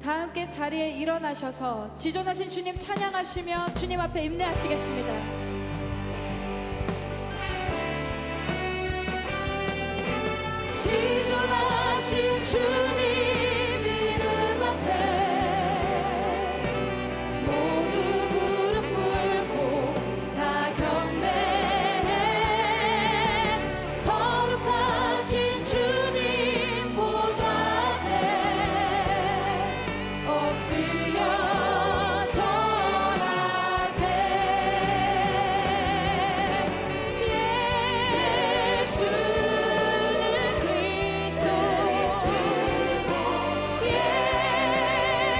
다 함께 자리에 일어나셔서 지존하신 주님 찬양하시며 주님 앞에 임내하시겠습니다. 지존하신 주님 이름 앞에 모두 무릎 꿇고 다 경배해. 거룩하신 주님 보좌 앞에 엎드려 절하세. 예수는 그리스도,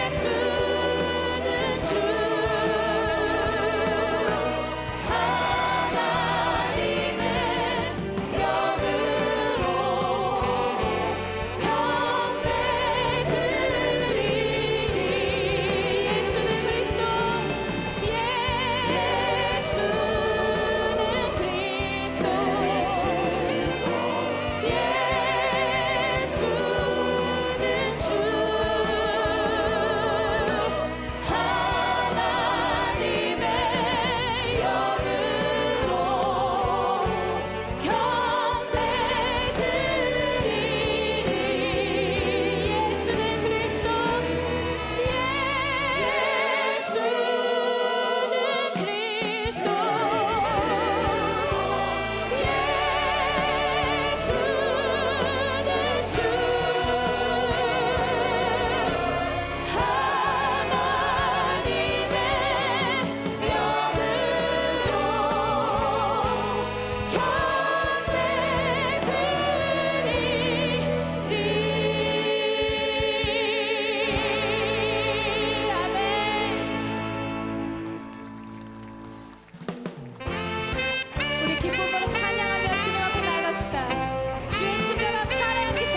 예수는 주, 하나님의 영으로 경배드리니. 예수는 그리스도, 예수는 그리스도, 예수는 주, 하나님의 영으로 경배드리니. 예수는 그리스도, 예수는 그리스도, 예수는 주, 하나님의 영으로 경배드리니. 아멘. 우리 기쁨으로 찬양하며 주님 앞에 나아갑시다. 주의 친절한 팔에 안기세.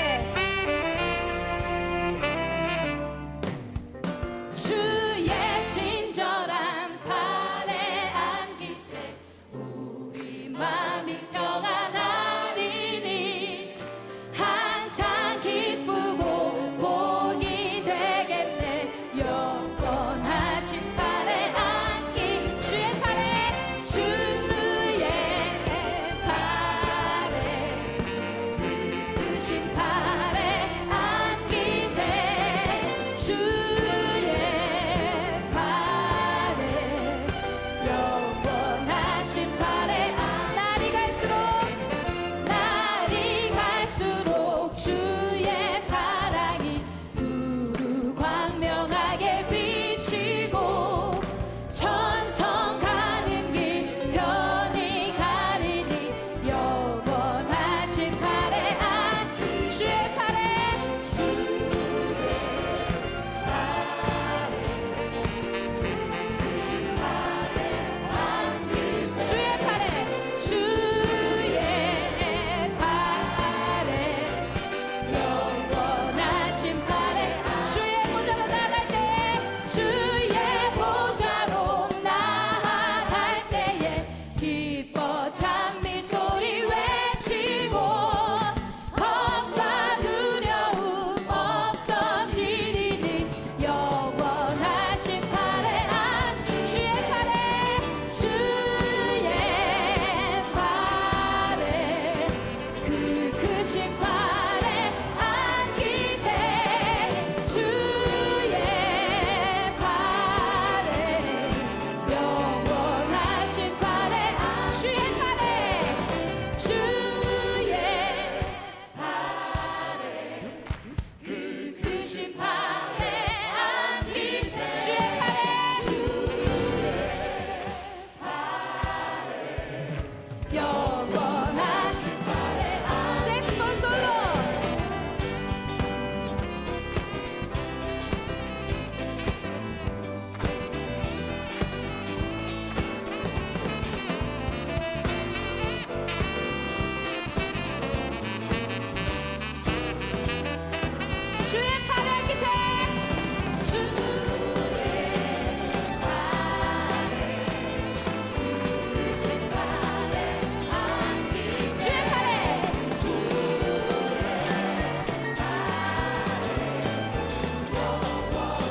주의 친절한 팔에 안기세. 우리 맘이 평안하리니. 항상 기쁘고 복이 되겠네. 영원하신 팔에 안기. 주의 팔에, 주의 팔에, 크신 팔에 안기세. 주의 팔에, 영원하신 팔에. 날이 갈수록 주의 사랑이 두루 광명하게 비치고 천성 가는 길 편히 가리니. 영원하신 팔에 안, 주의 팔에, 주의 주의 팔에, 주의 팔에, 영원하신 팔에. 주의 보좌로 나갈 때에, 주의 보좌로 나아갈 때에 기뻐 찬미 소리 외치고 겁과 두려움 없어지리니. 영원하신 팔에 안, 주의 팔에, 주의 팔에, 그 크신 팔에 안기세. 주의 팔에, 영원하신 팔에, 주의 팔에, 주의 팔에, 그 크신 팔에 안기세. 주의 팔에, 영원하신 팔에. 색스폰 솔로. 주의 팔에 안기세. 주의 팔에, 크신 팔에 안기세. 주의 팔에, 주의 팔에, 영원하신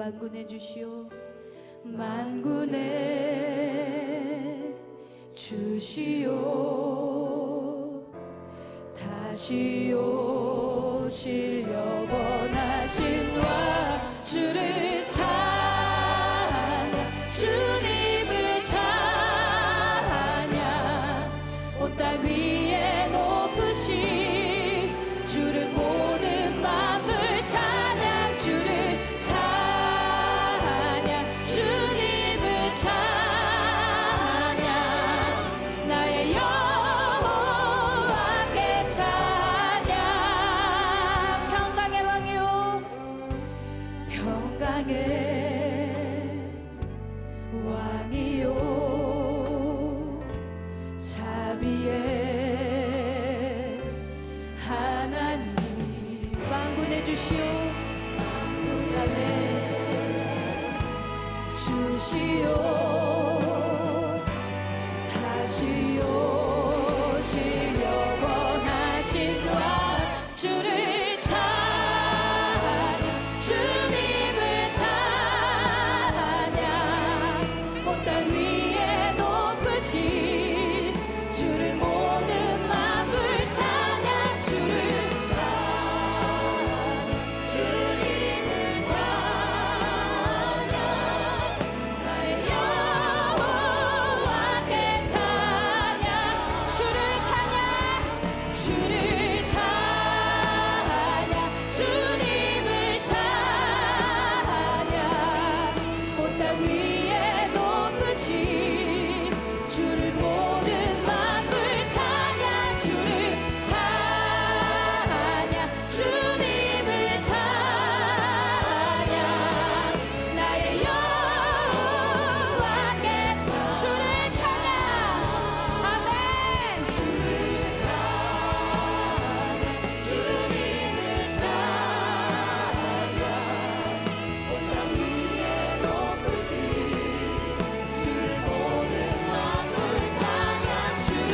만군의 주시오 만군의 주시오 다시 오실 영원하신 왕 주를 찬양 주님을 찬양 온 땅 위에 높으신 주를 모든 만물 찬양 주를 찬양 주님을 찬양 나의 여호와께 찬양 평강의 왕이요 평강의 왕이요 자비의 하나님 만군의 주시오 만군의 주시오 다시 오실 영원하신 왕 주를 찬양 주님을 찬양 온 땅 위에 높으신 주를 모든 만물 찬양 주를 찬양 주님을 찬양 나의 여호와께 찬양 주를 찬양 주를 찬양 주님을 찬양 온 땅 위에 높으신 주를 모든 만물 찬양 주를 찬양 주님을 찬양 나의 여호와께 주를 찬양 아멘 주를 찬양 주님을 찬양 온 땅 위에 높으신 주를 모든 만물 찬양 주를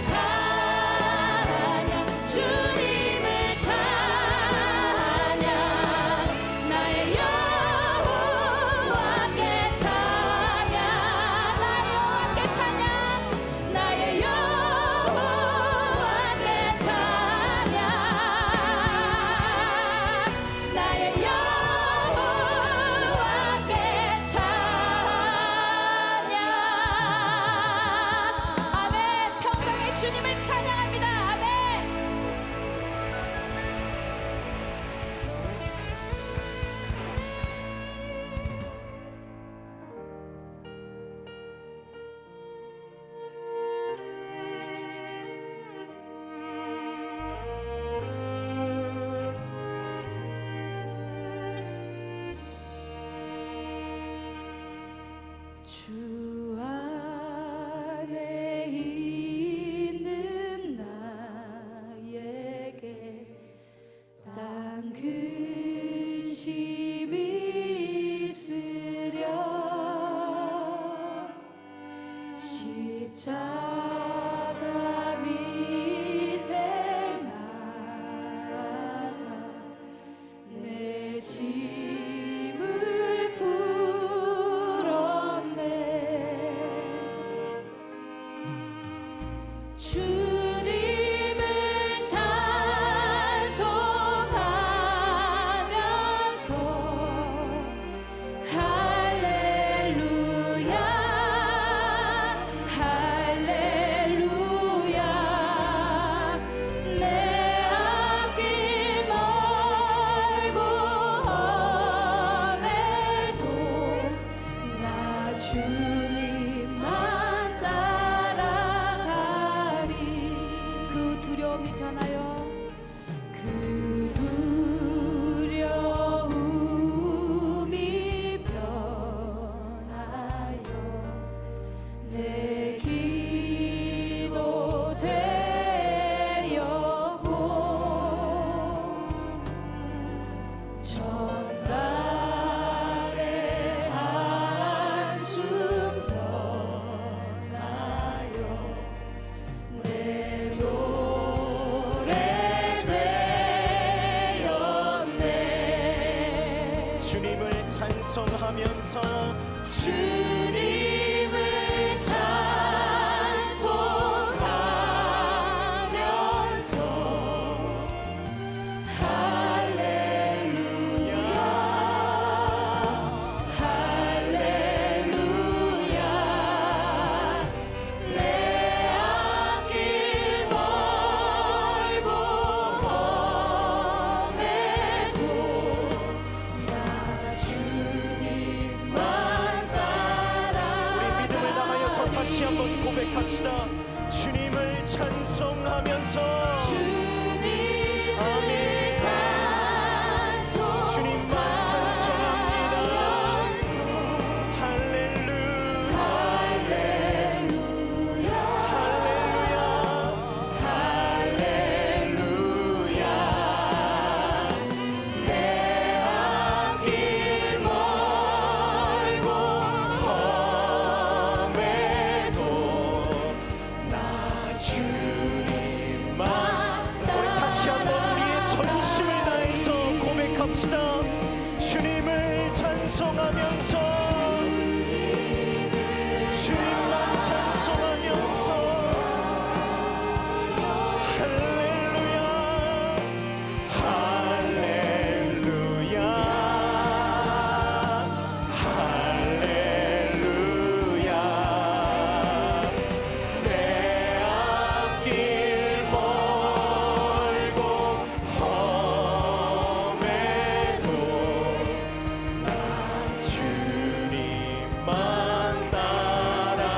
찬양 주님을 찬양 나의 여호와께 찬양 나의 여호와께 찬양 나의 여호와께 찬양 나의 여호와께 찬양 아멘 평강의 주님을 찬양합니다 아멘 주 안에 있는 나에게 땅 근심이 있으랴 십자가 밑에 나가 내 짐을 풀었네 주님을 찬송하면서 할렐루야 할렐루야 내 앞길 멀고 험해도 나 주님만 따라가리 찬송하면서 주님을 찬송하면서 할렐루야 할렐루야 내 앞길 멀고 험해도 나 주님만 따라 우리 믿음을 다하여서 다시 한번 고백합시다. 주님을 찬송하면서 주님을 주님만 찬송합니다. 찬송하면서 할렐루야 할렐루야 할렐루야 할렐루야 내 앞길 멀고 험해도 나 주님만 따라 우리 다시 한번 우리의 전심을 다해서 고백합시다. 주님을 찬송하면서 주님만 찬송하면서 할렐루야 할렐루야 할렐루야 내 앞길 멀고 험해도 나 주님만 따라가리.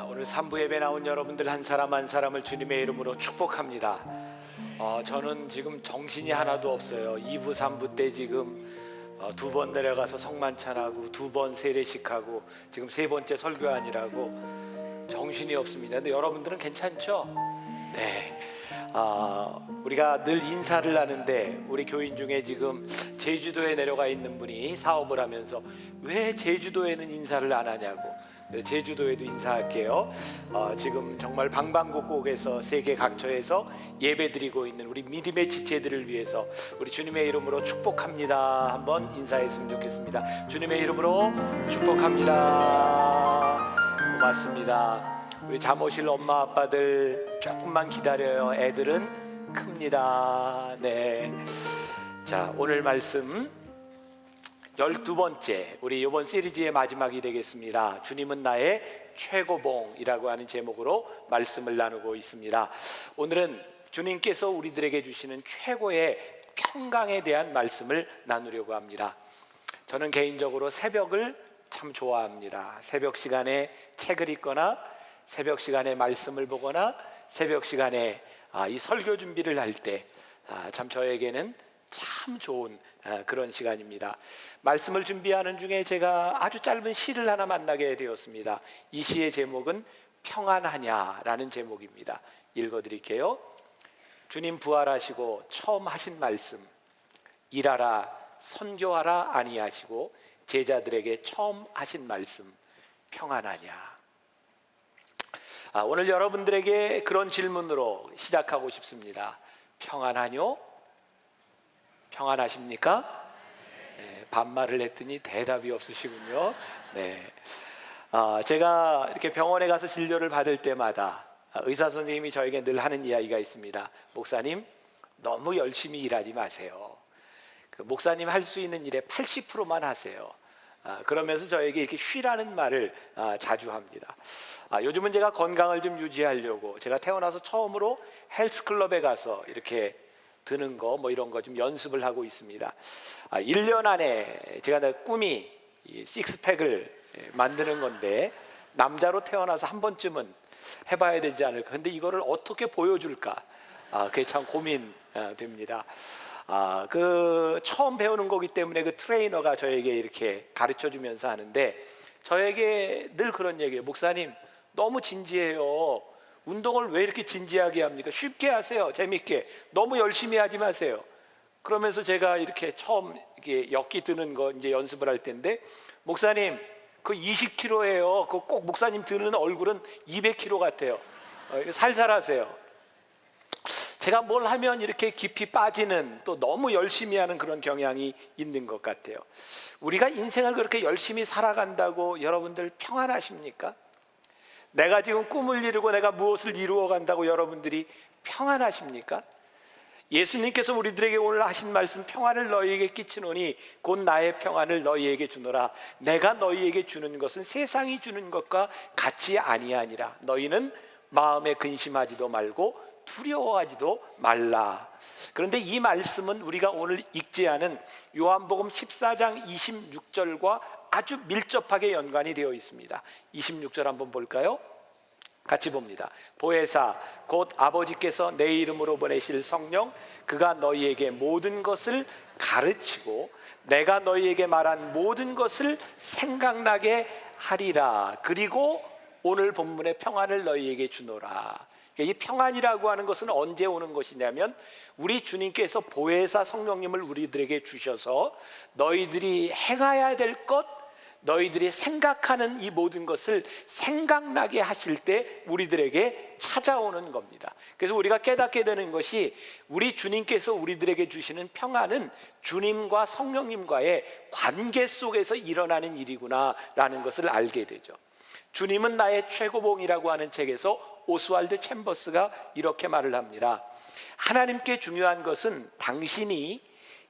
오늘 3부 예배 나온 여러분들 한 사람 한 사람을 주님의 이름으로 축복합니다. 저는 지금 정신이 하나도 없어요. 2부 3부 때 지금 2번 내려가서 성만찬하고 2번 세례식하고 지금 3번째 설교 아니라고 정신이 없습니다. 근데 여러분들은 괜찮죠? 네. 우리가 늘 인사를 하는데 우리 교인 중에 지금 제주도에 내려가 있는 분이 사업을 하면서 왜 제주도에는 인사를 안 하냐고. 제주도에도 인사할게요. 지금 정말 방방곡곡에서 세계 각처에서 예배드리고 있는 우리 믿음의 지체들을 위해서 우리 주님의 이름으로 축복합니다. 한번 인사했으면 좋겠습니다. 주님의 이름으로 축복합니다. 고맙습니다. 우리 잠 오실 엄마 아빠들 조금만 기다려요. 애들은 큽니다. 네. 자, 오늘 말씀 12번째 우리 이번 시리즈의 마지막이 되겠습니다. 주님은 나의 최고봉이라고 하는 제목으로 말씀을 나누고 있습니다. 오늘은 주님께서 우리들에게 주시는 최고의 평강에 대한 말씀을 나누려고 합니다. 저는 개인적으로 새벽을 참 좋아합니다. 새벽 시간에 책을 읽거나 새벽 시간에 말씀을 보거나 새벽 시간에 이 설교 준비를 할 때 참 저에게는 참 좋은 그런 시간입니다. 말씀을 준비하는 중에 제가 아주 짧은 시를 하나 만나게 되었습니다. 이 시의 제목은 평안하냐라는 제목입니다. 읽어드릴게요. 주님 부활하시고 처음 하신 말씀, 일하라 선교하라 아니하시고 제자들에게 처음 하신 말씀, 평안하냐. 오늘 여러분들에게 그런 질문으로 시작하고 싶습니다. 평안하뇨? 평안하십니까? 네, 반말을 했더니 대답이 없으시군요. 네. 제가 이렇게 병원에 가서 진료를 받을 때마다 의사 선생님이 저에게 늘 하는 이야기가 있습니다. 목사님, 너무 열심히 일하지 마세요. 그 목사님 할 수 있는 일의 80%만 하세요. 그러면서 저에게 이렇게 쉬라는 말을 자주 합니다. 요즘은 제가 건강을 좀 유지하려고 제가 태어나서 처음으로 헬스클럽에 가서 이렇게 드는 거 뭐 이런 거 좀 연습을 하고 있습니다. 1년 안에 제가 꿈이 식스팩을 만드는 건데 남자로 태어나서 한 번쯤은 해봐야 되지 않을까. 근데 이거를 어떻게 보여줄까? 그게 참 고민됩니다. 그 처음 배우는 거기 때문에 그 트레이너가 저에게 이렇게 가르쳐 주면서 하는데 저에게 늘 그런 얘기예요. 목사님, 너무 진지해요. 운동을 왜 이렇게 진지하게 합니까? 쉽게 하세요. 재밌게. 너무 열심히 하지 마세요. 그러면서 제가 이렇게 처음 이렇게 엮기 드는 거 이제 연습을 할 텐데, 목사님, 그 20kg예요. 그 꼭 목사님 드는 얼굴은 200kg 같아요. 살살 하세요. 제가 뭘 하면 이렇게 깊이 빠지는, 또 너무 열심히 하는 그런 경향이 있는 것 같아요. 우리가 인생을 그렇게 열심히 살아간다고 여러분들 평안하십니까? 내가 지금 꿈을 이루고 내가 무엇을 이루어 간다고 여러분들이 평안하십니까? 예수님께서 우리들에게 오늘 하신 말씀, 평안을 너희에게 끼치노니 곧 나의 평안을 너희에게 주노라. 내가 너희에게 주는 것은 세상이 주는 것과 같이 아니하니라. 너희는 마음에 근심하지도 말고 두려워하지도 말라. 그런데 이 말씀은 우리가 오늘 읽지 않은 요한복음 14장 26절과 아주 밀접하게 연관이 되어 있습니다. 26절 한번 볼까요? 같이 봅니다. 보혜사 곧 아버지께서 내 이름으로 보내실 성령, 그가 너희에게 모든 것을 가르치고 내가 너희에게 말한 모든 것을 생각나게 하리라. 그리고 오늘 본문의 평안을 너희에게 주노라. 이 평안이라고 하는 것은 언제 오는 것이냐면, 우리 주님께서 보혜사 성령님을 우리들에게 주셔서 너희들이 행해야 될 것, 너희들이 생각하는 이 모든 것을 생각나게 하실 때 우리들에게 찾아오는 겁니다. 그래서 우리가 깨닫게 되는 것이, 우리 주님께서 우리들에게 주시는 평안은 주님과 성령님과의 관계 속에서 일어나는 일이구나 라는 것을 알게 되죠. 주님은 나의 최고봉이라고 하는 책에서 오스왈드 챔버스가 이렇게 말을 합니다. 하나님께 중요한 것은 당신이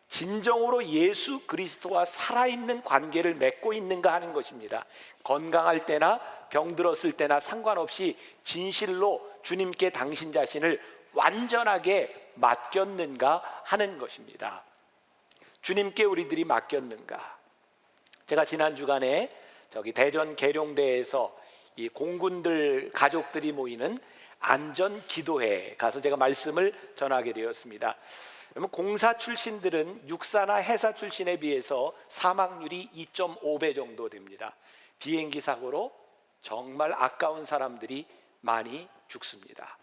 진정으로 예수 그리스도와 살아있는 관계를 맺고 있는가 하는 것입니다. 건강할 때나 병들었을 때나 상관없이 진실로 주님께 당신 자신을 완전하게 맡겼는가 하는 것입니다. 주님께 우리들이 맡겼는가. 제가 지난 주간에 저기 대전 계룡대에서 이 공군들 가족들이 모이는 안전 기도회에 가서 제가 말씀을 전하게 되었습니다. 그러면 공사 출신들은 육사나 해사 출신에 비해서 사망률이 2.5배 정도 됩니다. 비행기 사고로 정말 아까운 사람들이 많이 죽습니다.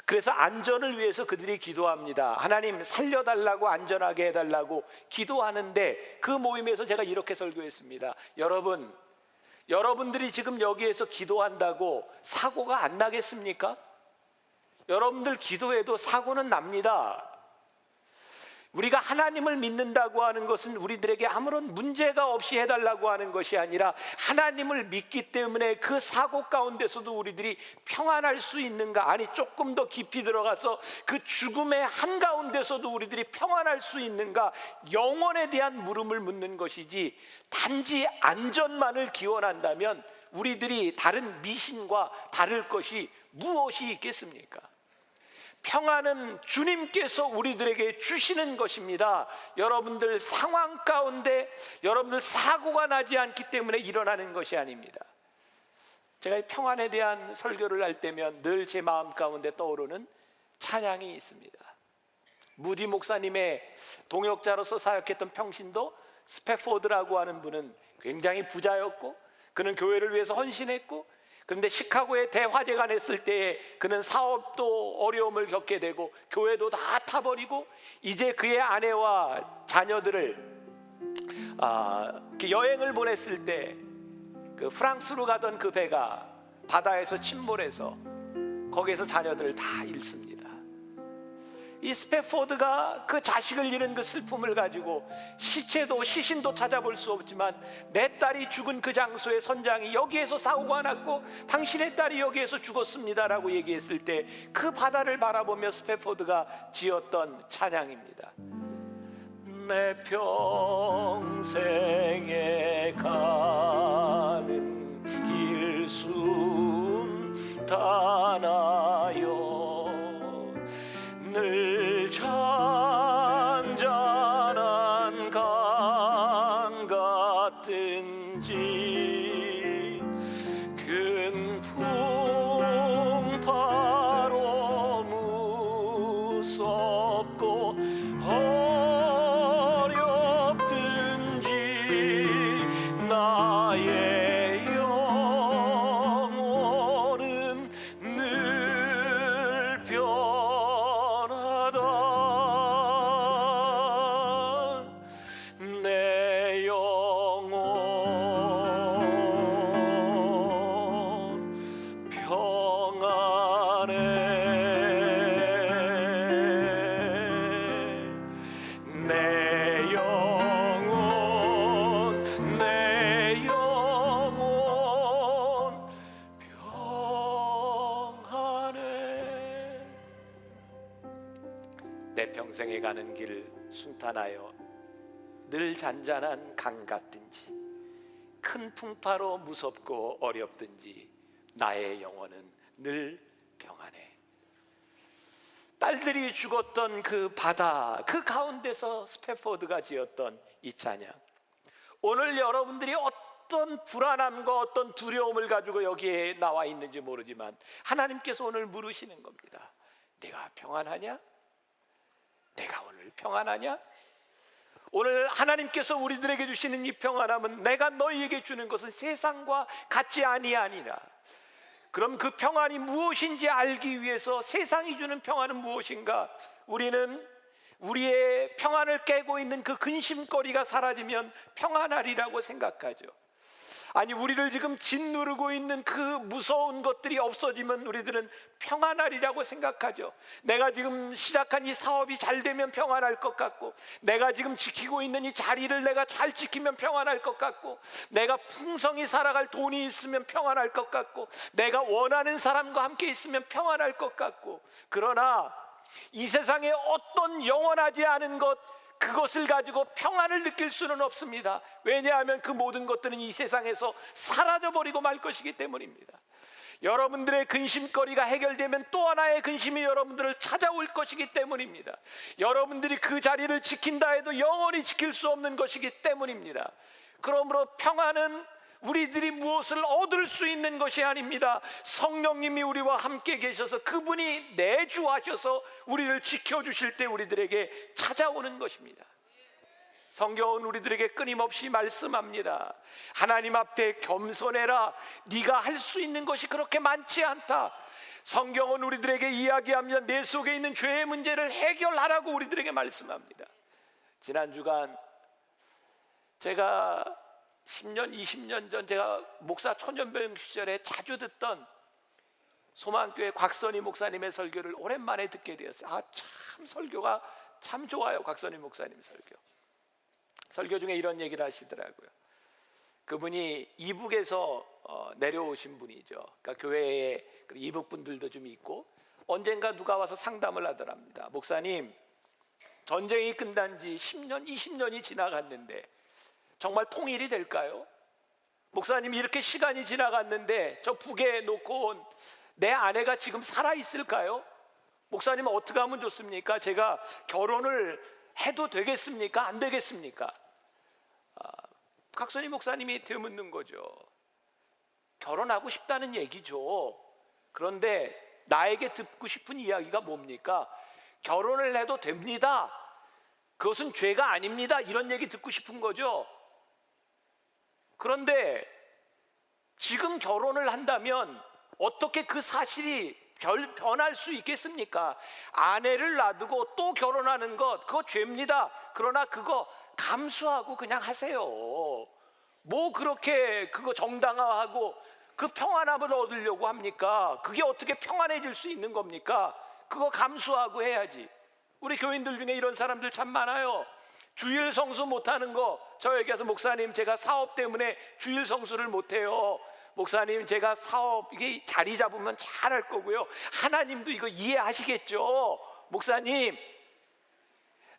그래서 안전을 위해서 그들이 기도합니다. 하나님 살려달라고, 안전하게 해달라고 기도하는데, 그 모임에서 제가 이렇게 설교했습니다. 여러분들이 지금 여기에서 기도한다고 사고가 안 나겠습니까? 여러분들 기도해도 사고는 납니다. 우리가 하나님을 믿는다고 하는 것은 우리들에게 아무런 문제가 없이 해달라고 하는 것이 아니라, 하나님을 믿기 때문에 그 사고 가운데서도 우리들이 평안할 수 있는가, 아니 조금 더 깊이 들어가서 그 죽음의 한가운데서도 우리들이 평안할 수 있는가, 영혼에 대한 물음을 묻는 것이지, 단지 안전만을 기원한다면 우리들이 다른 미신과 다를 것이 무엇이 있겠습니까? 평안은 주님께서 우리들에게 주시는 것입니다. 여러분들 상황 가운데 여러분들 사고가 나지 않기 때문에 일어나는 것이 아닙니다. 제가 평안에 대한 설교를 할 때면 늘 제 마음 가운데 떠오르는 찬양이 있습니다. 무디 목사님의 동역자로서 사역했던 평신도 스패포드라고 하는 분은 굉장히 부자였고, 그는 교회를 위해서 헌신했고, 그런데 시카고에 대화재가 냈을 때에 그는 사업도 어려움을 겪게 되고 교회도 다 타버리고, 이제 그의 아내와 자녀들을 여행을 보냈을 때 그 프랑스로 가던 그 배가 바다에서 침몰해서 거기에서 자녀들을 다 잃습니다. 이 스패포드가 그 자식을 잃은 그 슬픔을 가지고 시신도 찾아볼 수 없지만, 내 딸이 죽은 그 장소의 선장이 여기에서 사고가 났고 당신의 딸이 여기에서 죽었습니다라고 얘기했을 때, 그 바다를 바라보며 스패포드가 지었던 찬양입니다. 내 평생에 가는 길순탄하여 늘 잔잔한 강 같은지, 큰 풍파로 무섭고 어렵든지, 나의 내 영혼 평안해. 내 평생에 가는 길 순탄하여 늘 잔잔한 강 같든지 큰 풍파로 무섭고 어렵든지 나의 영혼은 늘 평안해. 딸들이 죽었던 그 바다 그 가운데서 스패포드가 지었던 이 찬양, 오늘 여러분들이 어떤 불안함과 어떤 두려움을 가지고 여기에 나와 있는지 모르지만 하나님께서 오늘 물으시는 겁니다. 내가 평안하냐? 내가 오늘 평안하냐? 오늘 하나님께서 우리들에게 주시는 이 평안함은 내가 너희에게 주는 것은 세상과 같이 아니하니라. 그럼 그 평안이 무엇인지 알기 위해서 세상이 주는 평안은 무엇인가? 우리는 우리의 평안을 깨고 있는 그 근심거리가 사라지면 평안하리라고 생각하죠. 아니, 우리를 지금 짓누르고 있는 그 무서운 것들이 없어지면 우리들은 평안하리라고 생각하죠. 내가 지금 시작한 이 사업이 잘 되면 평안할 것 같고, 내가 지금 지키고 있는 이 자리를 내가 잘 지키면 평안할 것 같고, 내가 풍성히 살아갈 돈이 있으면 평안할 것 같고, 내가 원하는 사람과 함께 있으면 평안할 것 같고, 그러나 이 세상에 어떤 영원하지 않은 것, 그것을 가지고 평안을 느낄 수는 없습니다. 왜냐하면 그 모든 것들은 이 세상에서 사라져버리고 말 것이기 때문입니다. 여러분들의 근심거리가 해결되면 또 하나의 근심이 여러분들을 찾아올 것이기 때문입니다. 여러분들이 그 자리를 지킨다 해도 영원히 지킬 수 없는 것이기 때문입니다. 그러므로 평안은 우리들이 무엇을 얻을 수 있는 것이 아닙니다. 성령님이 우리와 함께 계셔서 그분이 내주하셔서 우리를 지켜주실 때 우리들에게 찾아오는 것입니다. 성경은 우리들에게 끊임없이 말씀합니다. 하나님 앞에 겸손해라. 네가 할 수 있는 것이 그렇게 많지 않다. 성경은 우리들에게 이야기하며 내 속에 있는 죄의 문제를 해결하라고 우리들에게 말씀합니다. 지난 주간 제가 10년, 20년 전 제가 목사 초년병 시절에 자주 듣던 소망교회 곽선희 목사님의 설교를 오랜만에 듣게 되었어요. 참 설교가 참 좋아요. 곽선희 목사님 설교 중에 이런 얘기를 하시더라고요. 그분이 이북에서 내려오신 분이죠. 그러니까 교회에 이북 분들도 좀 있고, 언젠가 누가 와서 상담을 하더랍니다. 목사님, 전쟁이 끝난 지 10년, 20년이 지나갔는데 정말 통일이 될까요? 목사님, 이렇게 시간이 지나갔는데 저 북에 놓고 온 내 아내가 지금 살아있을까요? 목사님, 어떻게 하면 좋습니까? 제가 결혼을 해도 되겠습니까? 안 되겠습니까? 각선희 목사님이 되묻는 거죠. 결혼하고 싶다는 얘기죠. 그런데 나에게 듣고 싶은 이야기가 뭡니까? 결혼을 해도 됩니다. 그것은 죄가 아닙니다. 이런 얘기 듣고 싶은 거죠. 그런데 지금 결혼을 한다면 어떻게 그 사실이 변할 수 있겠습니까? 아내를 놔두고 또 결혼하는 것, 그거 죄입니다. 그러나 그거 감수하고 그냥 하세요. 뭐 그렇게 그거 정당화하고 그 평안함을 얻으려고 합니까? 그게 어떻게 평안해질 수 있는 겁니까? 그거 감수하고 해야지. 우리 교인들 중에 이런 사람들 참 많아요. 주일 성수 못하는 거 저에게 와서, 목사님, 제가 사업 때문에 주일 성수를 못해요. 목사님, 제가 사업 이게 자리 잡으면 잘할 거고요. 하나님도 이거 이해하시겠죠? 목사님,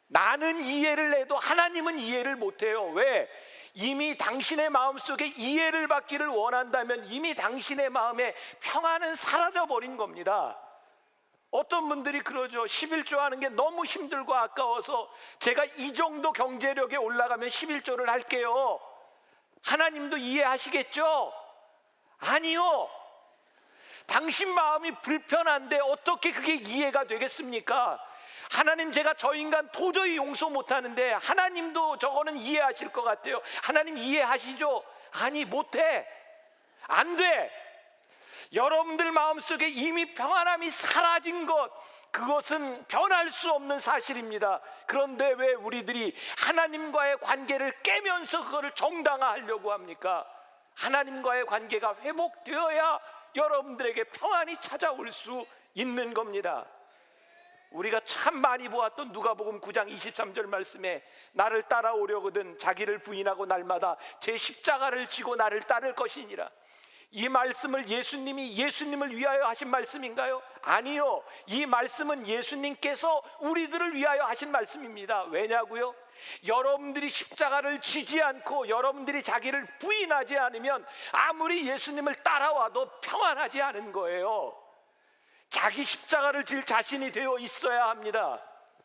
나는 이해를 해도 하나님은 이해를 못해요. 왜? 이미 당신의 마음속에 이해를 받기를 원한다면 이미 당신의 마음에 평안은 사라져버린 겁니다. 어떤 분들이 그러죠. 11조 하는 게 너무 힘들고 아까워서 제가 이 정도 경제력에 올라가면 11조를 할게요. 하나님도 이해하시겠죠? 아니요. 당신 마음이 불편한데 어떻게 그게 이해가 되겠습니까? 하나님, 제가 저 인간 도저히 용서 못하는데 하나님도 저거는 이해하실 것 같아요. 하나님 이해하시죠? 아니, 못해. 안 돼. 여러분들 마음속에 이미 평안함이 사라진 것, 그것은 변할 수 없는 사실입니다. 그런데 왜 우리들이 하나님과의 관계를 깨면서 그거를 정당화하려고 합니까? 하나님과의 관계가 회복되어야 여러분들에게 평안이 찾아올 수 있는 겁니다. 우리가 참 많이 보았던 누가복음 9장 23절 말씀에 나를 따라오려거든 자기를 부인하고 날마다 제 십자가를 지고 나를 따를 것이니라. 이 말씀을 예수님을 위하여 하신 말씀인가요? 아니요. 이 말씀은 예수님께서 우리들을 위하여 하신 말씀입니다. 왜냐고요? 여러분들이 십자가를 지지 않고 여러분들이 자기를 부인하지 않으면 아무리 예수님을 따라와도 평안하지 않은 거예요. 자기 십자가를 질 자신이 되어 있어야 합니다.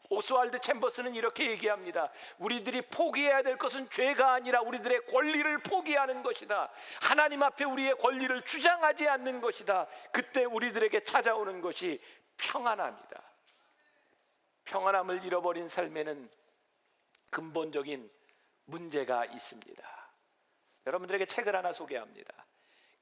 오스왈드 챔버스는 이렇게 얘기합니다. 우리들이 포기해야 될 것은 죄가 아니라 우리들의 권리를 포기하는 것이다. 하나님 앞에 우리의 권리를 주장하지 않는 것이다. 그때 우리들에게 찾아오는 것이 평안함이다. 평안함을 잃어버린 삶에는 근본적인 문제가 있습니다. 여러분들에게 책을 하나 소개합니다.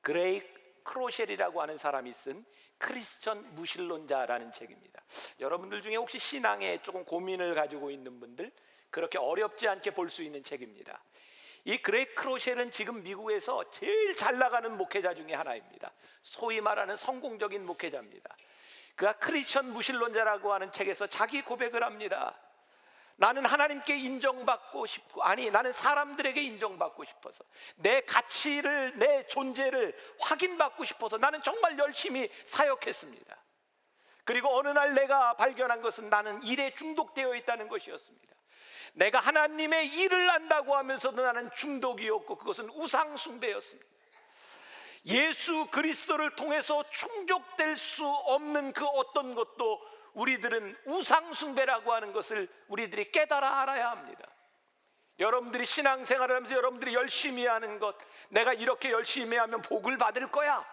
그레이 크로셸이라고 하는 사람이 쓴 크리스천 무신론자라는 책입니다. 여러분들 중에 혹시 신앙에 조금 고민을 가지고 있는 분들, 그렇게 어렵지 않게 볼 수 있는 책입니다. 이 그레이 크로셸은 지금 미국에서 제일 잘 나가는 목회자 중에 하나입니다. 소위 말하는 성공적인 목회자입니다. 그가 크리스천 무신론자라고 하는 책에서 자기 고백을 합니다. 나는 하나님께 인정받고 싶고, 나는 사람들에게 인정받고 싶어서, 내 가치를, 내 존재를 확인받고 싶어서 나는 정말 열심히 사역했습니다. 그리고 어느 날 내가 발견한 것은 나는 일에 중독되어 있다는 것이었습니다. 내가 하나님의 일을 한다고 하면서도 나는 중독이었고, 그것은 우상 숭배였습니다. 예수 그리스도를 통해서 충족될 수 없는 그 어떤 것도 우리들은 우상 숭배라고 하는 것을 우리들이 깨달아 알아야 합니다. 여러분들이 신앙생활을 하면서 여러분들이 열심히 하는 것, 내가 이렇게 열심히 하면 복을 받을 거야,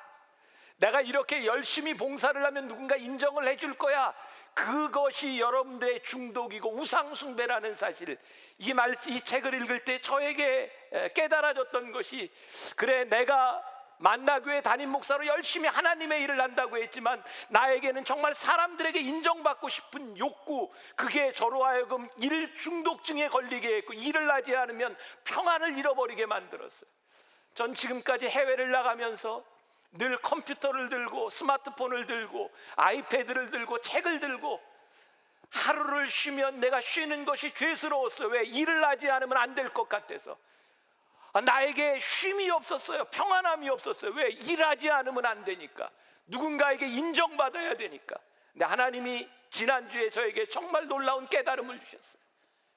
내가 이렇게 열심히 봉사를 하면 누군가 인정을 해줄 거야, 그것이 여러분들의 중독이고 우상 숭배라는 사실, 이 책을 읽을 때 저에게 깨달아졌던 것이, 그래, 내가 만나교회 담임 목사로 열심히 하나님의 일을 한다고 했지만 나에게는 정말 사람들에게 인정받고 싶은 욕구, 그게 저로 하여금 일 중독증에 걸리게 했고, 일을 하지 않으면 평안을 잃어버리게 만들었어요. 전 지금까지 해외를 나가면서 늘 컴퓨터를 들고 스마트폰을 들고 아이패드를 들고 책을 들고 하루를 쉬면 내가 쉬는 것이 죄스러웠어요. 왜? 일을 하지 않으면 안 될 것 같아서. 나에게 쉼이 없었어요. 평안함이 없었어요. 왜? 일하지 않으면 안 되니까, 누군가에게 인정받아야 되니까. 근데 하나님이 지난주에 저에게 정말 놀라운 깨달음을 주셨어요.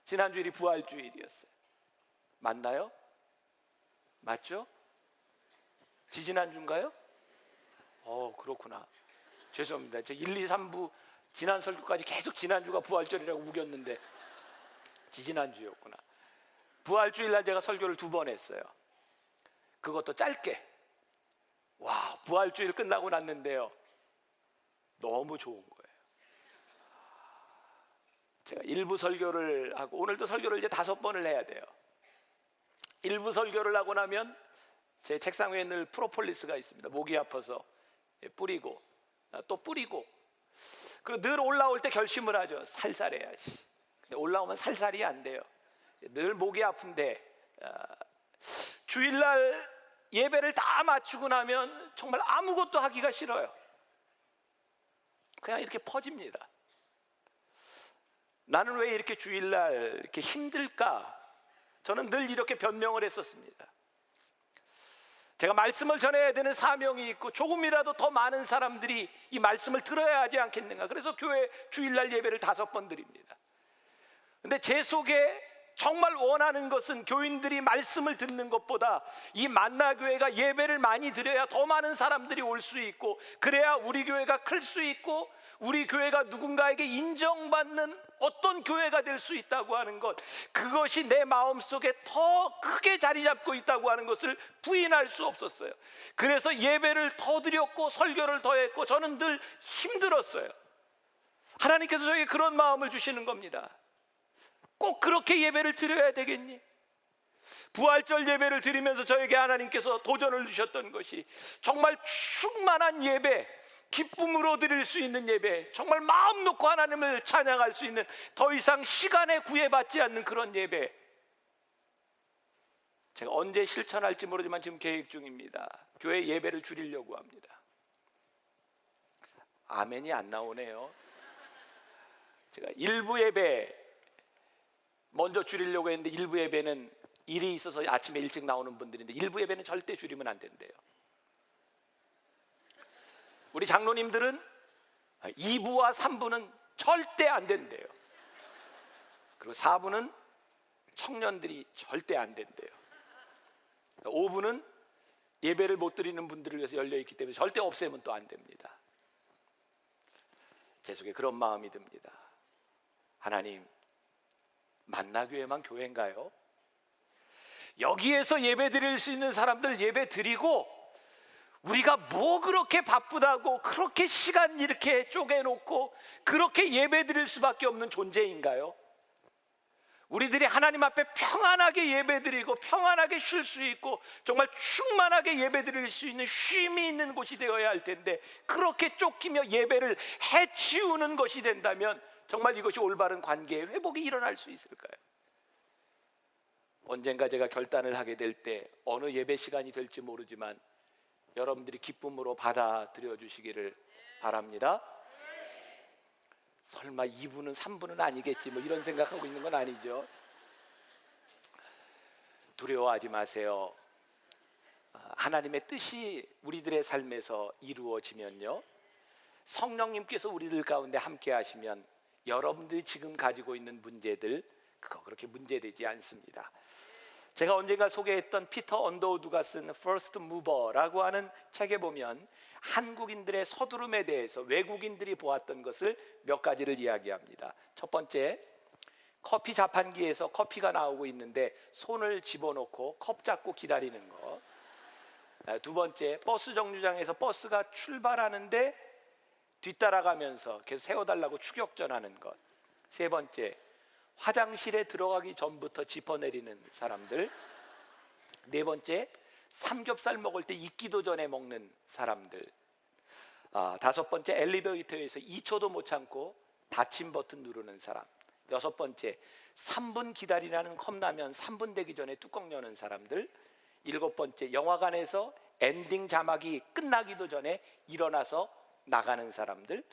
지난주일이 부활주일이었어요. 맞나요? 맞죠? 지지난주인가요? 그렇구나. 죄송합니다. 제 1, 2, 3부 지난 설교까지 계속 지난주가 부활절이라고 우겼는데 지지난주였구나. 부활주일날 제가 설교를 2번 했어요. 그것도 짧게. 와, 부활주일 끝나고 났는데요, 너무 좋은 거예요. 제가 1부 설교를 하고, 오늘도 설교를 이제 5번을 해야 돼요. 1부 설교를 하고 나면 제 책상 위에 늘 프로폴리스가 있습니다. 목이 아파서 뿌리고 또 뿌리고, 그리고 늘 올라올 때 결심을 하죠. 살살해야지. 근데 올라오면 살살이 안 돼요. 늘 목이 아픈데 주일날 예배를 다 마치고 나면 정말 아무것도 하기가 싫어요. 그냥 이렇게 퍼집니다. 나는 왜 이렇게 주일날 이렇게 힘들까? 저는 늘 이렇게 변명을 했었습니다. 제가 말씀을 전해야 되는 사명이 있고, 조금이라도 더 많은 사람들이 이 말씀을 들어야 하지 않겠는가. 그래서 교회 주일날 예배를 5번 드립니다. 근데 제 속에 정말 원하는 것은 교인들이 말씀을 듣는 것보다 이 만나교회가 예배를 많이 드려야 더 많은 사람들이 올 수 있고, 그래야 우리 교회가 클 수 있고, 우리 교회가 누군가에게 인정받는 어떤 교회가 될 수 있다고 하는 것, 그것이 내 마음속에 더 크게 자리 잡고 있다고 하는 것을 부인할 수 없었어요. 그래서 예배를 더 드렸고 설교를 더 했고, 저는 늘 힘들었어요. 하나님께서 저에게 그런 마음을 주시는 겁니다. 꼭 그렇게 예배를 드려야 되겠니? 부활절 예배를 드리면서 저에게 하나님께서 도전을 주셨던 것이, 정말 충만한 예배, 기쁨으로 드릴 수 있는 예배, 정말 마음 놓고 하나님을 찬양할 수 있는, 더 이상 시간에 구애받지 않는 그런 예배. 제가 언제 실천할지 모르지만 지금 계획 중입니다. 교회 예배를 줄이려고 합니다. 아멘이 안 나오네요. 제가 일부 예배 먼저 줄이려고 했는데 일부 예배는 일이 있어서 아침에 일찍 나오는 분들인데 일부 예배는 절대 줄이면 안 된대요. 우리 장로님들은 2부와 3부는 절대 안 된대요. 그리고 4부는 청년들이 절대 안 된대요. 5부는 예배를 못 드리는 분들을 위해서 열려있기 때문에 절대 없애면 또 안 됩니다. 제 속에 그런 마음이 듭니다. 하나님, 만나교회만 교회인가요? 여기에서 예배 드릴 수 있는 사람들 예배 드리고 우리가 뭐 그렇게 바쁘다고 그렇게 시간 이렇게 쪼개놓고 그렇게 예배 드릴 수밖에 없는 존재인가요? 우리들이 하나님 앞에 평안하게 예배 드리고 평안하게 쉴 수 있고 정말 충만하게 예배 드릴 수 있는 쉼이 있는 곳이 되어야 할 텐데 그렇게 쫓기며 예배를 해치우는 것이 된다면 정말 이것이 올바른 관계의 회복이 일어날 수 있을까요? 언젠가 제가 결단을 하게 될 때 어느 예배 시간이 될지 모르지만 여러분들이 기쁨으로 받아들여 주시기를 바랍니다. 설마 2부는 3부는 아니겠지 뭐 이런 생각하고 있는 건 아니죠. 두려워하지 마세요. 하나님의 뜻이 우리들의 삶에서 이루어지면요, 성령님께서 우리들 가운데 함께 하시면 여러분들이 지금 가지고 있는 문제들 그거 그렇게 문제되지 않습니다. 제가 언젠가 소개했던 피터 언더우드가 쓴 First Mover라고 하는 책에 보면 한국인들의 서두름에 대해서 외국인들이 보았던 것을 몇 가지를 이야기합니다. 첫 번째, 커피 자판기에서 커피가 나오고 있는데 손을 집어넣고 컵 잡고 기다리는 거. 두 번째, 버스 정류장에서 버스가 출발하는데 뒤따라가면서 계속 세워달라고 추격전하는 것. 세 번째, 화장실에 들어가기 전부터 짚어내리는 사람들. 네 번째, 삼겹살 먹을 때 익기도 전에 먹는 사람들. 다섯 번째, 엘리베이터에서 2초도 못 참고 닫힘 버튼 누르는 사람. 여섯 번째, 3분 기다리라는 컵라면 3분 되기 전에 뚜껑 여는 사람들. 일곱 번째, 영화관에서 엔딩 자막이 끝나기도 전에 일어나서 나가는 사람들.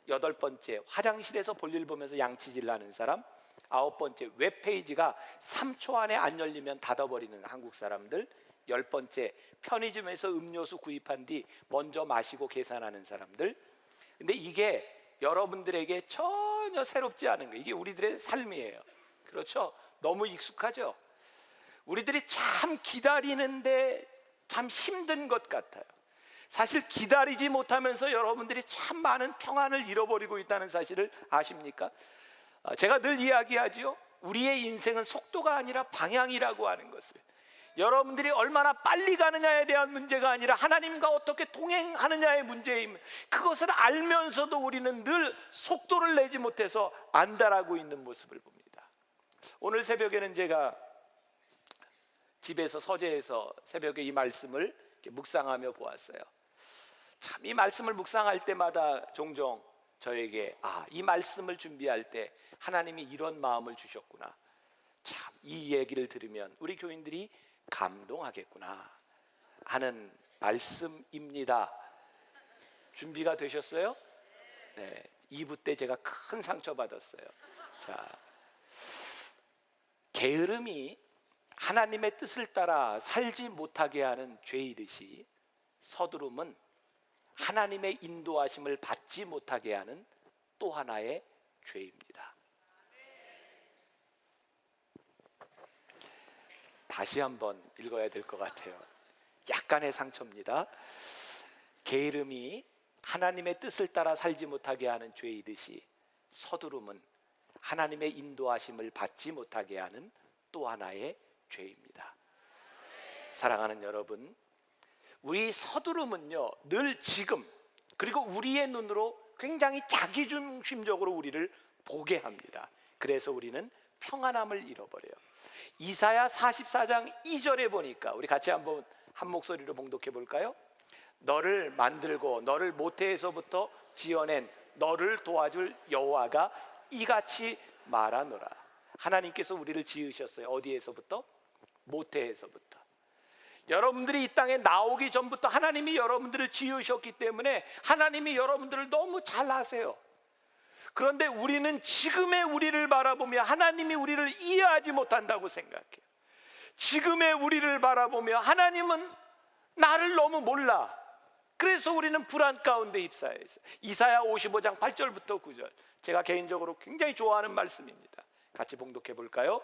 여덟 번째, 화장실에서 볼일 보면서 양치질 하는 사람. 아홉 번째, 웹페이지가 3초 안에 안 열리면 닫아버리는 한국 사람들. 열 번째, 편의점에서 음료수 구입한 뒤 먼저 마시고 계산하는 사람들. 근데 이게 여러분들에게 전혀 새롭지 않은 거예요. 이게 우리들의 삶이에요. 그렇죠? 너무 익숙하죠? 우리들이 참 기다리는데 참 힘든 것 같아요. 사실 기다리지 못하면서 여러분들이 참 많은 평안을 잃어버리고 있다는 사실을 아십니까? 제가 늘 이야기하죠. 우리의 인생은 속도가 아니라 방향이라고 하는 것을. 여러분들이 얼마나 빨리 가느냐에 대한 문제가 아니라 하나님과 어떻게 동행하느냐의 문제임. 그것을 알면서도 우리는 늘 속도를 내지 못해서 안달하고 있는 모습을 봅니다. 오늘 새벽에는 제가 집에서 서재에서 새벽에 이 말씀을 이렇게 묵상하며 보았어요. 참 이 말씀을 묵상할 때마다 종종 저에게 이 말씀을 준비할 때 하나님이 이런 마음을 주셨구나. 참 이 얘기를 들으면 우리 교인들이 감동하겠구나 하는 말씀입니다. 준비가 되셨어요? 네, 2부 때 제가 큰 상처 받았어요. 자, 게으름이 하나님의 뜻을 따라 살지 못하게 하는 죄이듯이 서두름은 하나님의 인도하심을 받지 못하게 하는 또 하나의 죄입니다. 다시 한번 읽어야 될 것 같아요. 약간의 상처입니다. 게으름이 하나님의 뜻을 따라 살지 못하게 하는 죄이듯이 서두름은 하나님의 인도하심을 받지 못하게 하는 또 하나의 죄입니다. 사랑하는 여러분, 우리 서두름은요 늘 지금 그리고 우리의 눈으로 굉장히 자기중심적으로 우리를 보게 합니다. 그래서 우리는 평안함을 잃어버려요. 이사야 44장 2절에 보니까 우리 같이 한번 한 목소리로 봉독해 볼까요? 너를 만들고 너를 모태에서부터 지어낸 너를 도와줄 여호와가 이같이 말하노라. 하나님께서 우리를 지으셨어요. 어디에서부터? 모태에서부터. 여러분들이 이 땅에 나오기 전부터 하나님이 여러분들을 지으셨기 때문에 하나님이 여러분들을 너무 잘 아세요. 그런데 우리는 지금의 우리를 바라보며 하나님이 우리를 이해하지 못한다고 생각해요. 지금의 우리를 바라보며 하나님은 나를 너무 몰라. 그래서 우리는 불안 가운데 휩싸여 있어요. 이사야 55장 8절부터 9절, 제가 개인적으로 굉장히 좋아하는 말씀입니다. 같이 봉독해 볼까요?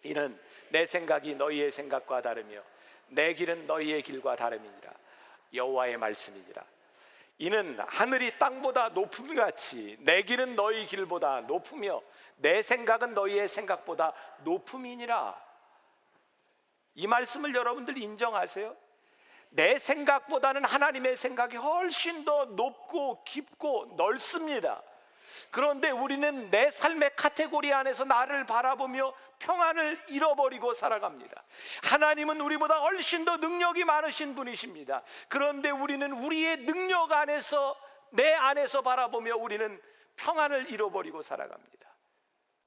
이는 내 생각이 너희의 생각과 다르며 내 길은 너희의 길과 다름이니라. 여호와의 말씀이니라. 이는 하늘이 땅보다 높음같이 내 길은 너희 길보다 높으며 내 생각은 너희의 생각보다 높음이니라. 이 말씀을 여러분들 인정하세요? 내 생각보다는 하나님의 생각이 훨씬 더 높고 깊고 넓습니다. 그런데 우리는 내 삶의 카테고리 안에서 나를 바라보며 평안을 잃어버리고 살아갑니다. 하나님은 우리보다 훨씬 더 능력이 많으신 분이십니다. 그런데 우리는 우리의 능력 안에서, 내 안에서 바라보며 우리는 평안을 잃어버리고 살아갑니다.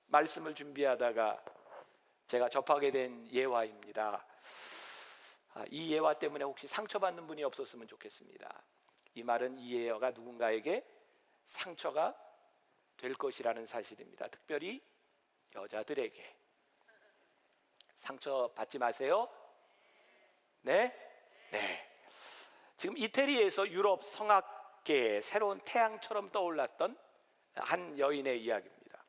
말씀을 준비하다가 제가 접하게 된 예화입니다. 이 예화 때문에 혹시 상처받는 분이 없었으면 좋겠습니다. 이 말은, 이 예화가 누군가에게 상처가 될 것이라는 사실입니다. 특별히 여자들에게. 상처 받지 마세요. 네? 네. 지금 이태리에서 유럽 성악계의 새로운 태양처럼 떠올랐던 한 여인의 이야기입니다.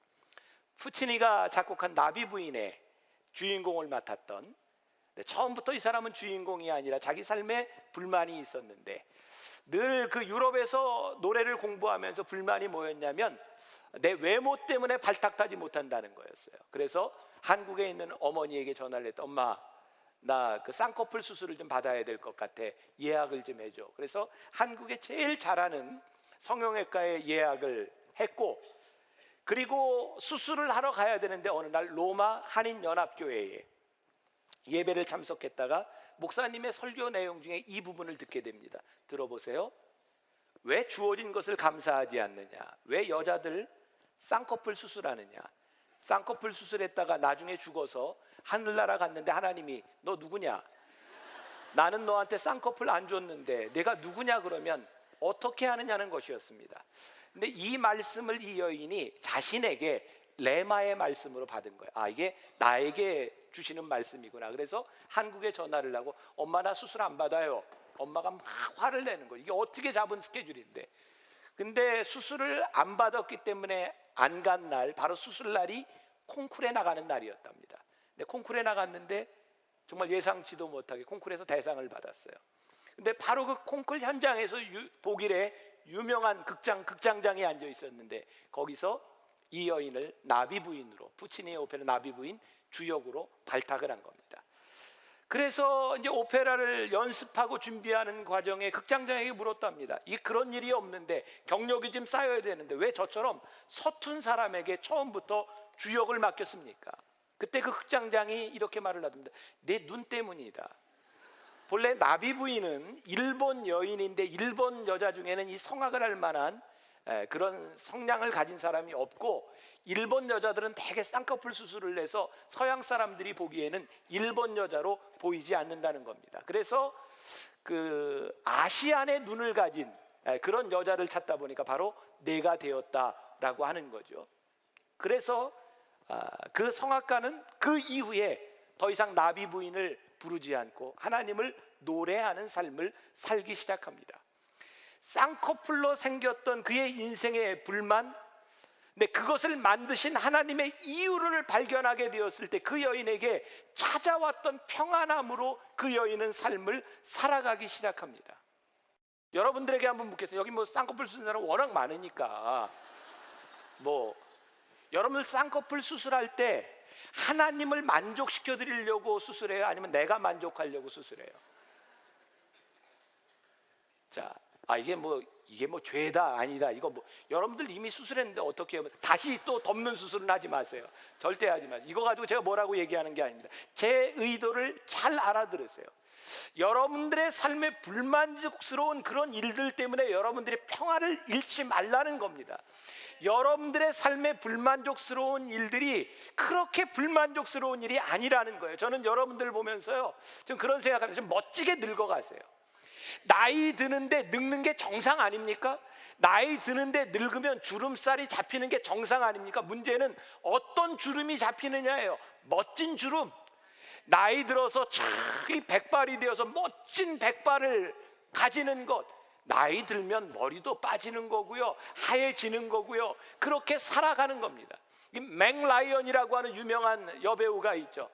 푸치니가 작곡한 나비 부인의 주인공을 맡았던, 처음부터 이 사람은 주인공이 아니라 자기 삶에 불만이 있었는데, 늘 그 유럽에서 노래를 공부하면서 불만이 뭐였냐면 내 외모 때문에 발탁하지 못한다는 거였어요. 그래서 한국에 있는 어머니에게 전화를 했다. 엄마, 나 그 쌍꺼풀 수술을 좀 받아야 될 것 같아. 예약을 좀 해줘. 그래서 한국에 제일 잘하는 성형외과에 예약을 했고, 그리고 수술을 하러 가야 되는데 어느 날 로마 한인연합교회에 예배를 참석했다가 목사님의 설교 내용 중에 이 부분을 듣게 됩니다. 들어보세요. 왜 주어진 것을 감사하지 않느냐? 왜 여자들 쌍꺼풀 수술하느냐? 쌍꺼풀 수술했다가 나중에 죽어서 하늘나라 갔는데 하나님이 너 누구냐? 나는 너한테 쌍꺼풀 안 줬는데 내가 누구냐 그러면 어떻게 하느냐는 것이었습니다. 근데 이 말씀을 이 여인이 자신에게 레마의 말씀으로 받은 거예요. 아, 이게 나에게 주시는 말씀이구나. 그래서 한국에 전화를 하고, 엄마 나 수술 안 받아요. 엄마가 막 화를 내는 거예요. 이게 어떻게 잡은 스케줄인데. 근데 수술을 안 받았기 때문에 안 간 날, 바로 수술 날이 콩쿠르에 나가는 날이었답니다. 근데 콩쿠르에 나갔는데 정말 예상치도 못하게 콩쿠르에서 대상을 받았어요. 근데 바로 그 콩쿠르 현장에서 독일의 유명한 극장장이 앉아 있었는데, 거기서 이 여인을 나비 부인으로, 푸치니의 오페라 나비 부인 주역으로 발탁을 한 겁니다. 그래서 이제 오페라를 연습하고 준비하는 과정에 극장장에게 물었답니다. 이게 그런 일이 없는데, 경력이 좀 쌓여야 되는데 왜 저처럼 서툰 사람에게 처음부터 주역을 맡겼습니까? 그때 그 극장장이 이렇게 말을 하던데, 내 눈 때문이다. 본래 나비 부인은 일본 여인인데 일본 여자 중에는 이 성악을 할 만한 그런 성량을 가진 사람이 없고, 일본 여자들은 대개 쌍꺼풀 수술을 해서 서양 사람들이 보기에는 일본 여자로 보이지 않는다는 겁니다. 그래서 그 아시안의 눈을 가진 그런 여자를 찾다 보니까 바로 내가 되었다라고 하는 거죠. 그래서 그 성악가는 그 이후에 더 이상 나비 부인을 부르지 않고 하나님을 노래하는 삶을 살기 시작합니다. 쌍꺼풀로 생겼던 그의 인생의 불만, 근데 그것을 만드신 하나님의 이유를 발견하게 되었을 때 그 여인에게 찾아왔던 평안함으로 그 여인은 삶을 살아가기 시작합니다. 여러분들에게 한번 묻겠어요. 여기 뭐 쌍꺼풀 수술하는 사람 워낙 많으니까, 뭐 여러분들 쌍꺼풀 수술할 때 하나님을 만족시켜 드리려고 수술해요? 아니면 내가 만족하려고 수술해요? 자, 이게 뭐 죄다 아니다. 이거 뭐 여러분들 이미 수술했는데 어떻게 해요? 다시 또 덮는 수술은 하지 마세요. 절대 하지 마세요. 이거 가지고 제가 뭐라고 얘기하는 게 아닙니다. 제 의도를 잘 알아들으세요. 여러분들의 삶에 불만족스러운 그런 일들 때문에 여러분들이 평화를 잃지 말라는 겁니다. 여러분들의 삶에 불만족스러운 일들이 그렇게 불만족스러운 일이 아니라는 거예요. 저는 여러분들 보면서요, 좀 그런 생각을 해요. 좀 멋지게 늙어가세요. 나이 드는데 늙는 게 정상 아닙니까? 나이 드는데 늙으면 주름살이 잡히는 게 정상 아닙니까? 문제는 어떤 주름이 잡히느냐예요. 멋진 주름. 나이 들어서 이 백발이 되어서 멋진 백발을 가지는 것, 나이 들면 머리도 빠지는 거고요, 하얘지는 거고요, 그렇게 살아가는 겁니다. 이 맥 라이언이라고 하는 유명한 여배우가 있죠.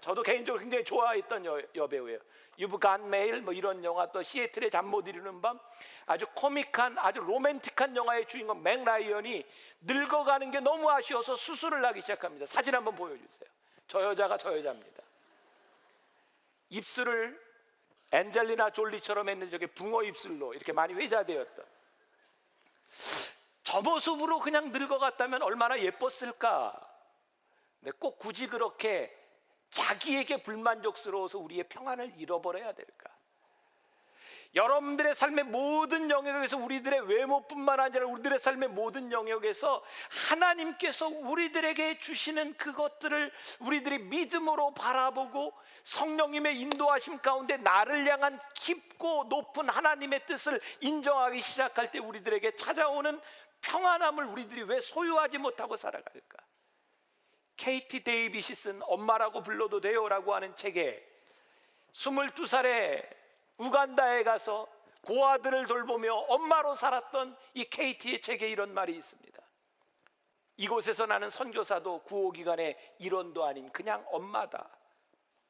저도 개인적으로 굉장히 좋아했던 여배우예요. You've Got Mail 뭐 이런 영화, 또 시애틀의 잠 못 이루는 밤, 아주 코믹한 아주 로맨틱한 영화의 주인공 맥 라이언이 늙어가는 게 너무 아쉬워서 수술을 하기 시작합니다. 사진 한번 보여주세요. 저 여자가 저 여자입니다. 입술을 엔젤리나 졸리처럼 했는데 저게 붕어 입술로 이렇게 많이 회자되었던, 저 모습으로 그냥 늙어갔다면 얼마나 예뻤을까. 근데 꼭 굳이 그렇게 자기에게 불만족스러워서 우리의 평안을 잃어버려야 될까? 여러분들의 삶의 모든 영역에서, 우리들의 외모뿐만 아니라 우리들의 삶의 모든 영역에서 하나님께서 우리들에게 주시는 그것들을 우리들이 믿음으로 바라보고 성령님의 인도하심 가운데 나를 향한 깊고 높은 하나님의 뜻을 인정하기 시작할 때 우리들에게 찾아오는 평안함을 우리들이 왜 소유하지 못하고 살아갈까? 케이티 데이빗이 쓴 엄마라고 불러도 돼요 라고 하는 책에 22살에 우간다에 가서 고아들을 돌보며 엄마로 살았던 이 케이티의 책에 이런 말이 있습니다. 이곳에서 나는 선교사도 구호기관의 일원도 아닌 그냥 엄마다.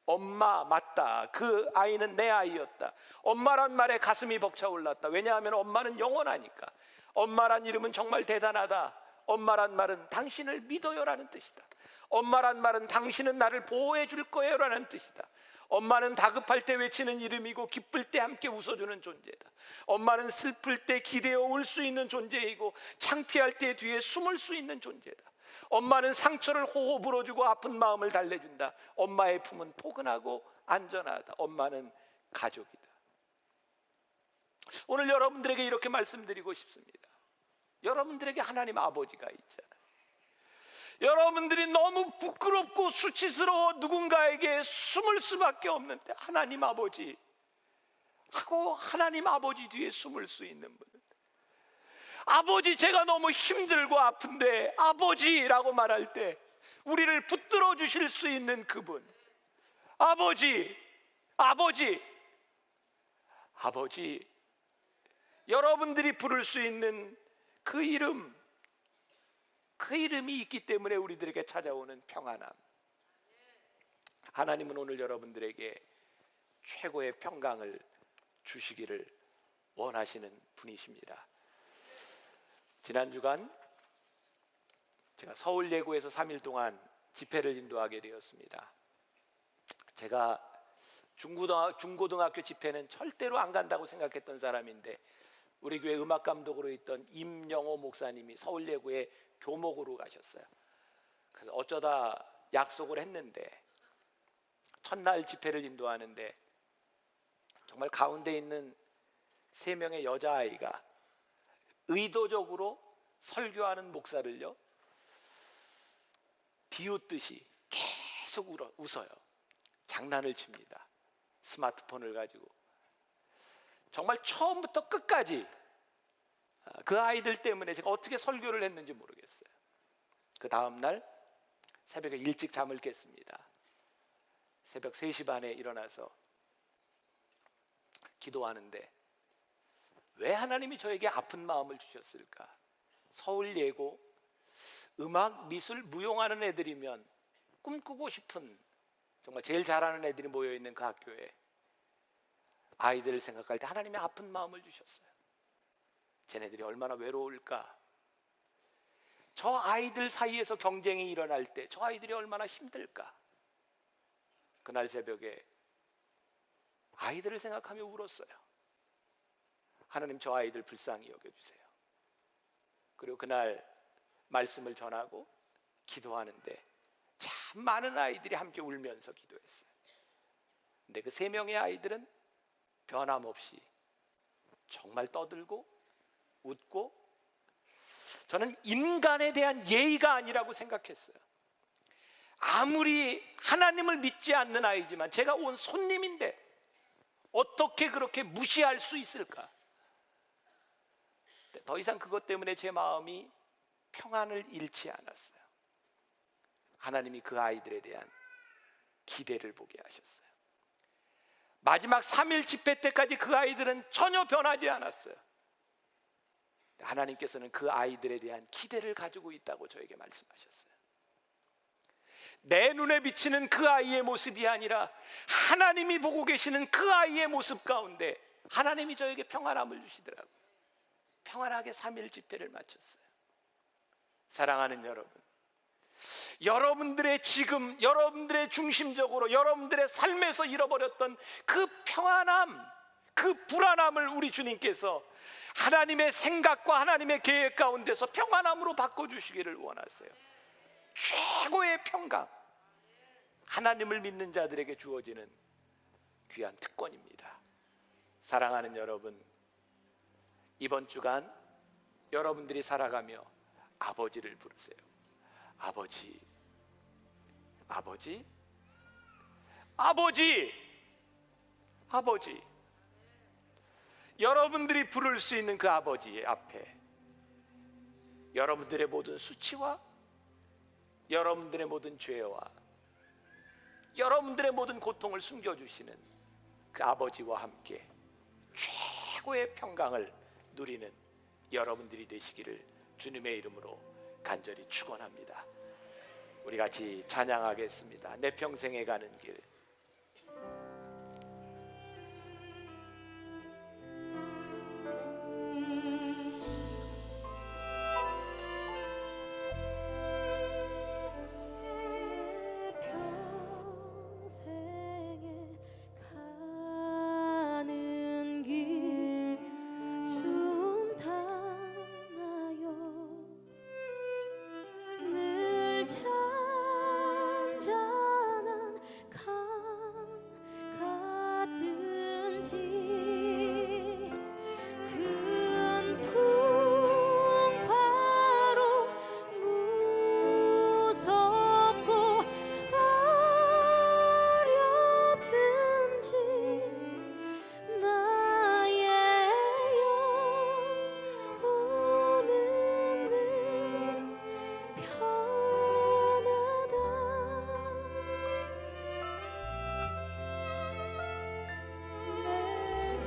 엄마 맞다. 그 아이는 내 아이였다. 엄마란 말에 가슴이 벅차올랐다. 왜냐하면 엄마는 영원하니까. 엄마란 이름은 정말 대단하다. 엄마란 말은 당신을 믿어요라는 뜻이다. 엄마란 말은 당신은 나를 보호해 줄 거예요라는 뜻이다. 엄마는 다급할 때 외치는 이름이고 기쁠 때 함께 웃어주는 존재다. 엄마는 슬플 때 기대어 울 수 있는 존재이고 창피할 때 뒤에 숨을 수 있는 존재다. 엄마는 상처를 호호 불어주고 아픈 마음을 달래준다. 엄마의 품은 포근하고 안전하다. 엄마는 가족이다. 오늘 여러분들에게 이렇게 말씀드리고 싶습니다. 여러분들에게 하나님 아버지가 있잖아요. 여러분들이 너무 부끄럽고 수치스러워 누군가에게 숨을 수밖에 없는데 하나님 아버지 하고 하나님 아버지 뒤에 숨을 수 있는 분은, 아버지 제가 너무 힘들고 아픈데 아버지라고 말할 때 우리를 붙들어 주실 수 있는 그분, 아버지, 아버지, 아버지, 여러분들이 부를 수 있는 그 이름, 그 이름이 있기 때문에 우리들에게 찾아오는 평안함. 하나님은 오늘 여러분들에게 최고의 평강을 주시기를 원하시는 분이십니다. 지난 주간 제가 서울 예고에서 3일 동안 집회를 인도하게 되었습니다. 제가 중고등학교 집회는 절대로 안 간다고 생각했던 사람인데 우리 교회 음악감독으로 있던 임영호 목사님이 서울 예고에 교목으로 가셨어요. 그래서 어쩌다 약속을 했는데 첫날 집회를 인도하는데 정말 가운데 있는 3명의 여자아이가 의도적으로 설교하는 목사를요 비웃듯이 계속 웃어요. 장난을 칩니다. 스마트폰을 가지고 정말 처음부터 끝까지 그 아이들 때문에 제가 어떻게 설교를 했는지 모르겠어요. 그 다음날 새벽에 일찍 잠을 깼습니다. 새벽 3시 반에 일어나서 기도하는데 왜 하나님이 저에게 아픈 마음을 주셨을까? 서울 예고 음악, 미술, 무용하는 애들이면 꿈꾸고 싶은, 정말 제일 잘하는 애들이 모여있는 그 학교에 아이들을 생각할 때 하나님이 아픈 마음을 주셨어요. 쟤네들이 얼마나 외로울까? 저 아이들 사이에서 경쟁이 일어날 때 저 아이들이 얼마나 힘들까? 그날 새벽에 아이들을 생각하며 울었어요. 하나님 저 아이들 불쌍히 여겨주세요. 그리고 그날 말씀을 전하고 기도하는데 참 많은 아이들이 함께 울면서 기도했어요. 근데 그 3명의 아이들은 변함없이 정말 떠들고 웃고, 저는 인간에 대한 예의가 아니라고 생각했어요. 아무리 하나님을 믿지 않는 아이지만 제가 온 손님인데 어떻게 그렇게 무시할 수 있을까? 더 이상 그것 때문에 제 마음이 평안을 잃지 않았어요. 하나님이 그 아이들에 대한 기대를 보게 하셨어요. 마지막 3일 집회 때까지 그 아이들은 전혀 변하지 않았어요. 하나님께서는 그 아이들에 대한 기대를 가지고 있다고 저에게 말씀하셨어요. 내 눈에 비치는 그 아이의 모습이 아니라 하나님이 보고 계시는 그 아이의 모습 가운데 하나님이 저에게 평안함을 주시더라고요. 평안하게 3일 집회를 마쳤어요. 사랑하는 여러분, 여러분들의 지금, 여러분들의 중심적으로 여러분들의 삶에서 잃어버렸던 그 평안함, 그 불안함을 우리 주님께서 하나님의 생각과 하나님의 계획 가운데서 평안함으로 바꿔주시기를 원하세요. 최고의 평강, 하나님을 믿는 자들에게 주어지는 귀한 특권입니다. 사랑하는 여러분, 이번 주간 여러분들이 살아가며 아버지를 부르세요. 아버지, 아버지, 아버지, 아버지. 여러분들이 부를 수 있는 그 아버지 앞에 여러분들의 모든 수치와 여러분들의 모든 죄와 여러분들의 모든 고통을 숨겨주시는 그 아버지와 함께 최고의 평강을 누리는 여러분들이 되시기를 주님의 이름으로 간절히 축원합니다. 우리 같이 찬양하겠습니다. 내 평생에 가는 길.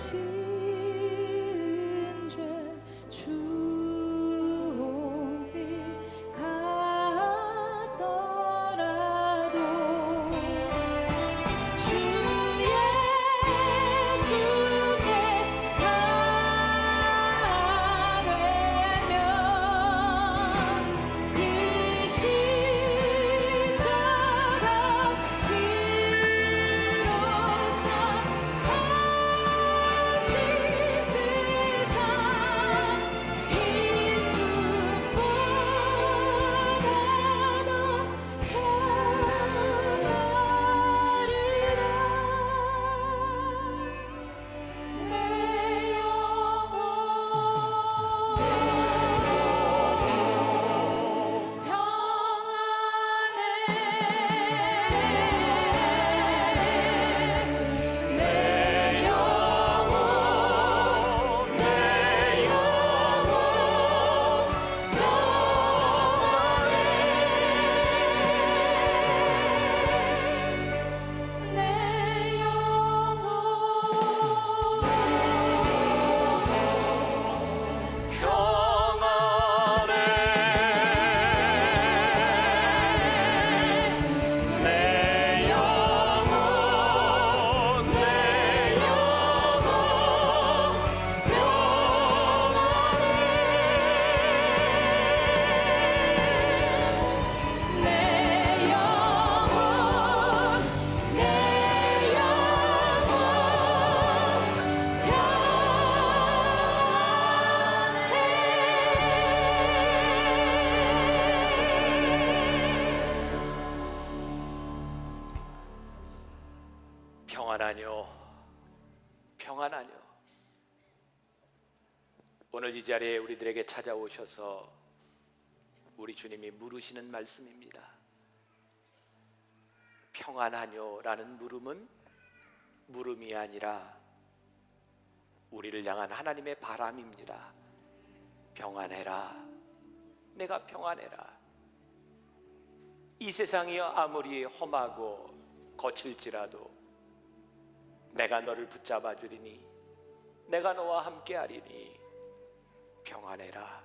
지은 죄 주홍빛 같더라도 주 예수께 다 되면 그 십자가 비로소 하신 평안하뇨, 평안하뇨. 오늘 이 자리에 우리들에게 찾아오셔서 우리 주님이 물으시는 말씀입니다. 평안하뇨라는 물음은 물음이 아니라 우리를 향한 하나님의 바람입니다. 평안해라, 내가 평안해라. 이 세상이 아무리 험하고 거칠지라도 내가 너를 붙잡아 주리니, 내가 너와 함께 하리니 평안해라.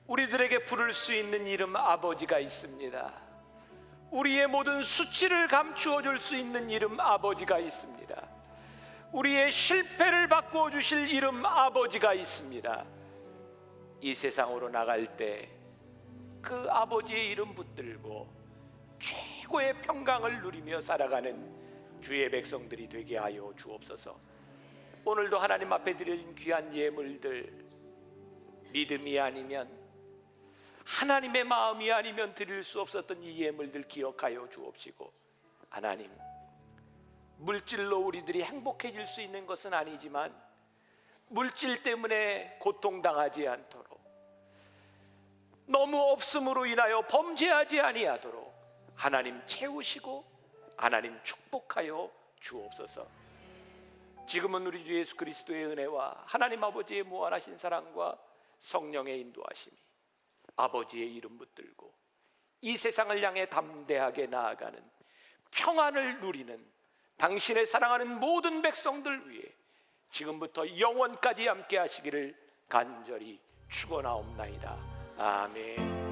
우리들에게 부를 수 있는 이름 아버지가 있습니다. 우리의 모든 수치를 감추어 줄 수 있는 이름 아버지가 있습니다. 우리의 실패를 바꾸어 주실 이름 아버지가 있습니다. 이 세상으로 나갈 때 그 아버지의 이름 붙들고 최고의 평강을 누리며 살아가는 주의 백성들이 되게 하여 주옵소서. 오늘도 하나님 앞에 드려진 귀한 예물들, 믿음이 아니면, 하나님의 마음이 아니면 드릴 수 없었던 이 예물들 기억하여 주옵시고, 하나님, 물질로 우리들이 행복해질 수 있는 것은 아니지만 물질 때문에 고통당하지 않도록, 너무 없음으로 인하여 범죄하지 아니하도록 하나님 채우시고 하나님 축복하여 주옵소서. 지금은 우리 주 예수 그리스도의 은혜와 하나님 아버지의 무한하신 사랑과 성령의 인도하심이 아버지의 이름 붙들고 이 세상을 향해 담대하게 나아가는 평안을 누리는 당신의 사랑하는 모든 백성들 위해 지금부터 영원까지 함께 하시기를 간절히 축원하옵나이다. 아멘.